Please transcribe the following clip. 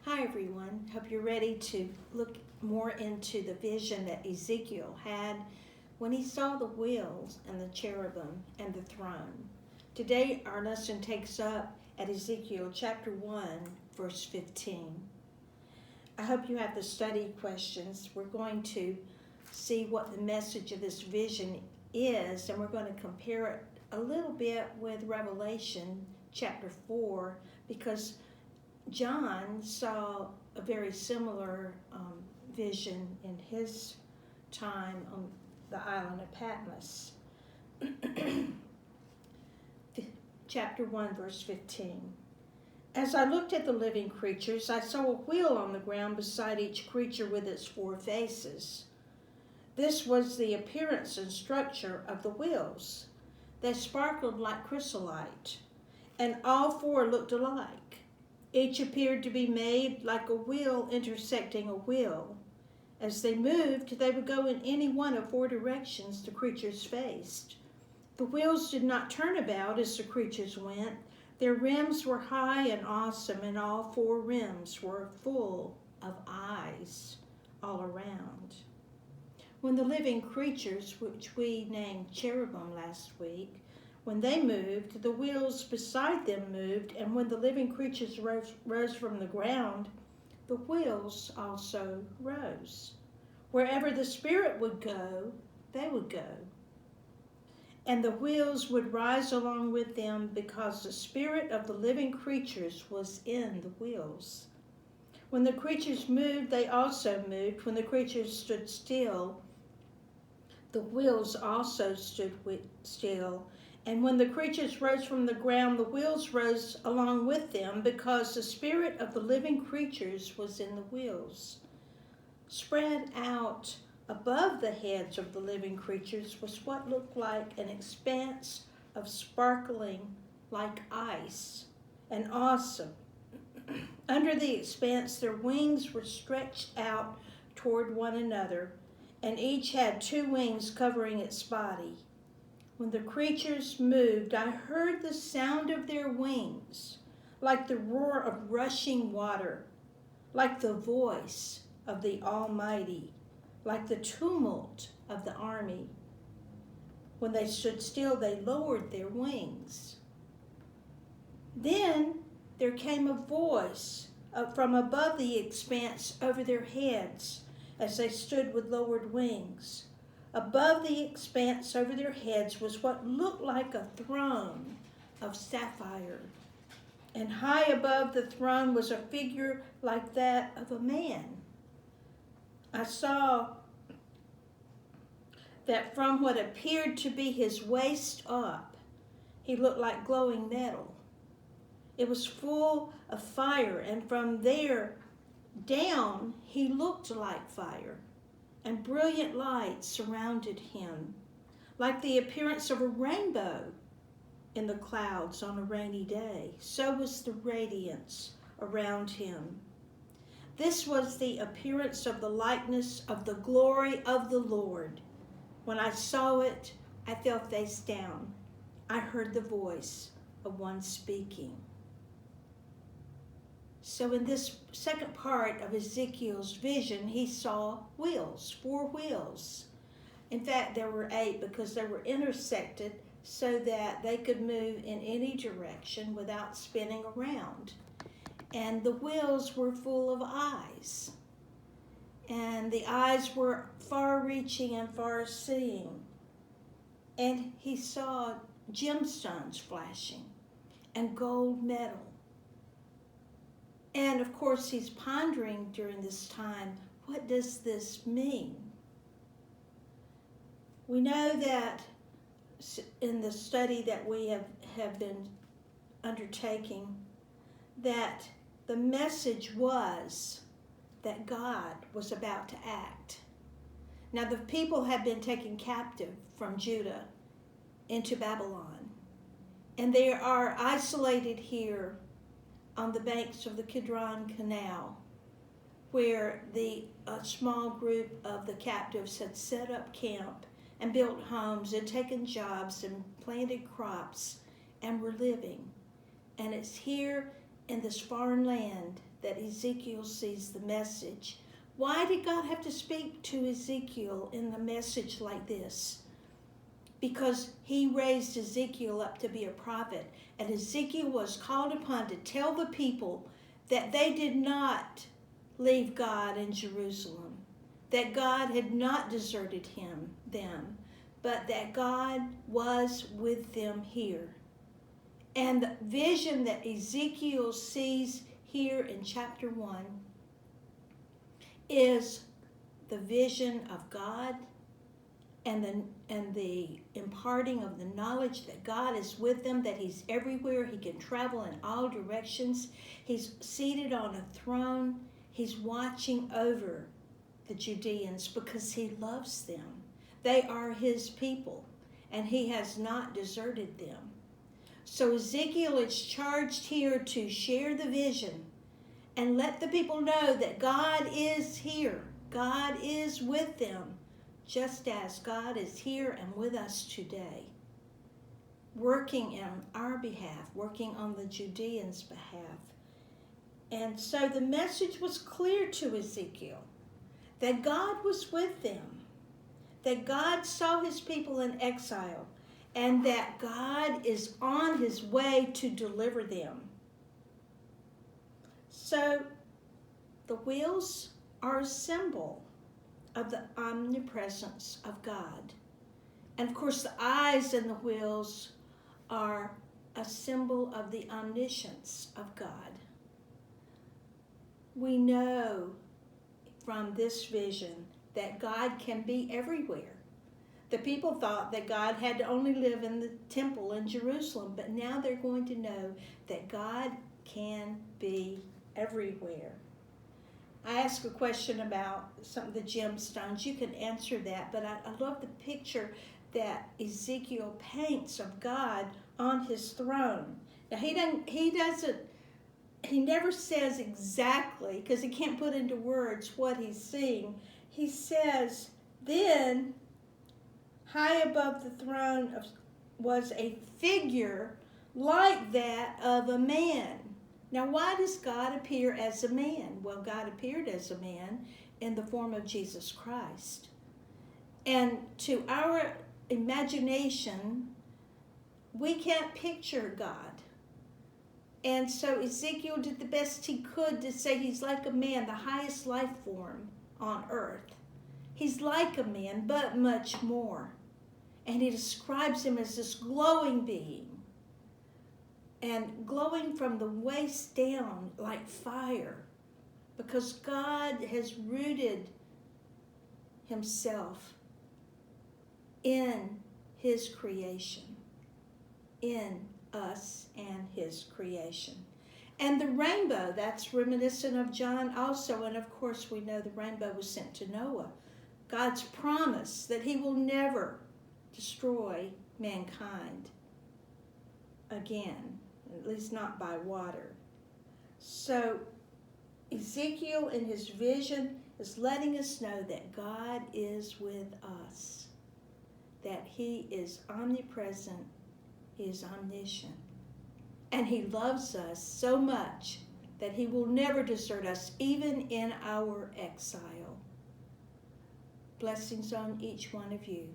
Hi everyone, hope you're ready to look more into the vision that Ezekiel had when he saw the wheels and the cherubim and the throne. Today our lesson takes up at Ezekiel chapter 1 verse 15. I hope you have the study questions. We're going to see what the message of this vision is, and we're going to compare it a little bit with Revelation chapter 4 because John saw a very similar vision in his time on the island of Patmos. Chapter 1, verse 15. As I looked at the living creatures, I saw a wheel on the ground beside each creature with its four faces. This was the appearance and structure of the wheels. They sparkled like chrysolite, and all four looked alike. Each appeared to be made like a wheel intersecting a wheel. As they moved, they would go in any one of four directions the creatures faced. The wheels did not turn about as the creatures went. Their rims were high and awesome, and all four rims were full of eyes all around. When the living creatures, which we named cherubim last week, when they moved, the wheels beside them moved, and when the living creatures rose from the ground, the wheels also rose. Wherever the Spirit would go, they would go. And the wheels would rise along with them because the spirit of the living creatures was in the wheels. When the creatures moved, they also moved. When the creatures stood still, the wheels also stood still. And when the creatures rose from the ground, the wheels rose along with them because the spirit of the living creatures was in the wheels. Spread out above the heads of the living creatures was what looked like an expanse of sparkling like ice, and awesome. Under the expanse, their wings were stretched out toward one another, and each had two wings covering its body. When the creatures moved, I heard the sound of their wings, like the roar of rushing water, like the voice of the Almighty, like the tumult of the army. When they stood still, they lowered their wings. Then there came a voice from above the expanse over their heads as they stood with lowered wings. Above the expanse over their heads was what looked like a throne of sapphire. And high above the throne was a figure like that of a man. I saw that from what appeared to be his waist up, he looked like glowing metal. It was full of fire, and from there down he looked like fire. And brilliant light surrounded him, like the appearance of a rainbow in the clouds on a rainy day. So was the radiance around him. This was the appearance of the likeness of the glory of the Lord. When I saw it, I fell face down. I heard the voice of one speaking. So in this second part of Ezekiel's vision, he saw wheels, four wheels. In fact, there were 8 because they were intersected so that they could move in any direction without spinning around. And the wheels were full of eyes. And the eyes were far-reaching and far-seeing. And he saw gemstones flashing and gold metal. And of course, he's pondering during this time, what does this mean? We know that in the study that we have been undertaking, that the message was that God was about to act. Now, the people had been taken captive from Judah into Babylon, and they are isolated here on the banks of the Kidron Canal, where the small group of the captives had set up camp and built homes and taken jobs and planted crops and were living. And it's here in this foreign land that Ezekiel sees the message. Why did God have to speak to Ezekiel in a message like this? Because he raised Ezekiel up to be a prophet, and Ezekiel was called upon to tell the people that they did not leave God in Jerusalem, that God had not deserted them, but that God was with them here. And the vision that Ezekiel sees here in chapter 1 is the vision of God and the imparting of the knowledge that God is with them, that he's everywhere, he can travel in all directions, he's seated on a throne, he's watching over the Judeans because he loves them. They are his people, and he has not deserted them. So Ezekiel is charged here to share the vision and let the people know that God is here. God is with them, just as God is here and with us today, working on our behalf, working on the Judeans' behalf. And so the message was clear to Ezekiel that God was with them, that God saw his people in exile, and that God is on his way to deliver them. So the wheels are a symbol of the omnipresence of God. And of course the eyes and the wheels are a symbol of the omniscience of God. We know from this vision that God can be everywhere. The people thought that God had to only live in the temple in Jerusalem, but now they're going to know that God can be everywhere. I asked a question about some of the gemstones. You can answer that, but I love the picture that Ezekiel paints of God on his throne. Now he never says exactly, because he can't put into words what he's seeing. He says, then high above the throne was a figure like that of a man. Now, why does God appear as a man? Well, God appeared as a man in the form of Jesus Christ. And to our imagination, we can't picture God. And so Ezekiel did the best he could to say he's like a man, the highest life form on earth. He's like a man, but much more. And he describes him as this glowing being, and glowing from the waist down like fire, because God has rooted himself in his creation, in us and his creation. And the rainbow, that's reminiscent of John also, and of course we know the rainbow was sent to Noah. God's promise that he will never destroy mankind again, at least not by water. So Ezekiel in his vision is letting us know that God is with us, that he is omnipresent, he is omniscient, and he loves us so much that he will never desert us, even in our exile. Blessings on each one of you.